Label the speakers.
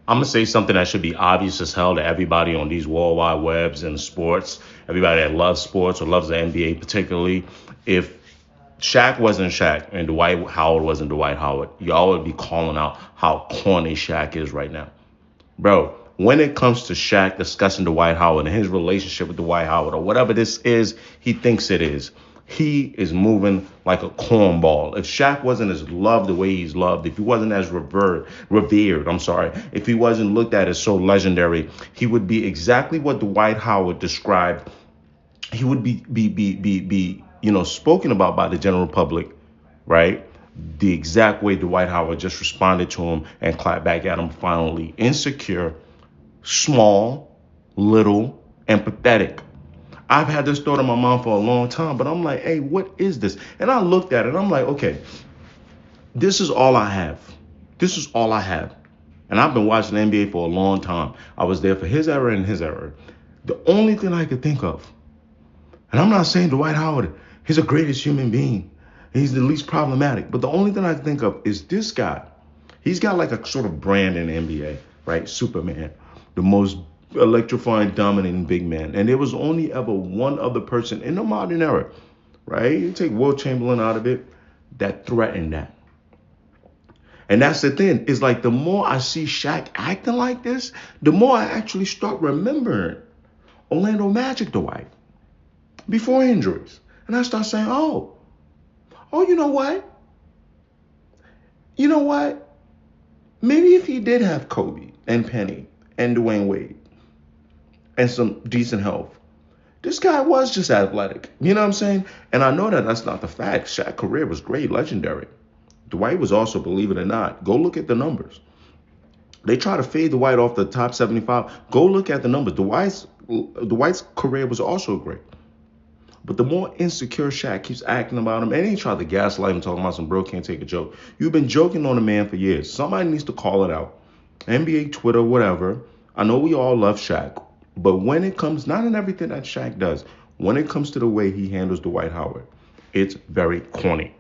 Speaker 1: I'm going to say something that should be obvious as hell to everybody on these worldwide webs and sports, everybody that loves sports or loves the NBA particularly. If Shaq wasn't Shaq and Dwight Howard wasn't Dwight Howard, y'all would be calling out how corny Shaq is right now. Bro, when it comes to Shaq discussing Dwight Howard and his relationship with Dwight Howard or whatever this is he thinks it is, he is moving like a cornball. If Shaq wasn't as loved the way he's loved, if he wasn't as revered, if he wasn't looked at as so legendary, he would be exactly what Dwight Howard described. He would be spoken about by the general public, right? The exact way Dwight Howard just responded to him and clapped back at him finally. Insecure, small, little, and pathetic. I've had this thought in my mind for a long time, but I'm like, hey, what is this? And I looked at it and I'm like, okay, this is all I have. This is all I have. And I've been watching the NBA for a long time. I was there for his era and his era. The only thing I could think of, and I'm not saying Dwight Howard, he's the greatest human being. He's the least problematic. But the only thing I can think of is this guy. He's got like a sort of brand in the NBA, right? Superman, the most electrifying, dominating big man. And there was only ever one other person in the modern era, right? You take Will Chamberlain out of it, that threatened that. And that's the thing. It's like the more I see Shaq acting like this, the more I actually start remembering Orlando Magic Dwight before injuries. And I start saying, oh, you know what? You know what? Maybe if he did have Kobe and Penny and Dwayne Wade and some decent health, this guy was just athletic. You know what I'm saying? And I know that that's not the fact. Shaq's career was great, legendary. Dwight was also, believe it or not, go look at the numbers. They try to fade Dwight off the top 75. Go look at the numbers. Dwight's career was also great. But the more insecure Shaq keeps acting about him, and he tried to gaslight him, talking about some bro can't take a joke. You've been joking on a man for years. Somebody needs to call it out. NBA, Twitter, whatever. I know we all love Shaq. But when it comes, not in everything that Shaq does, when it comes to the way he handles Dwight Howard, it's very corny.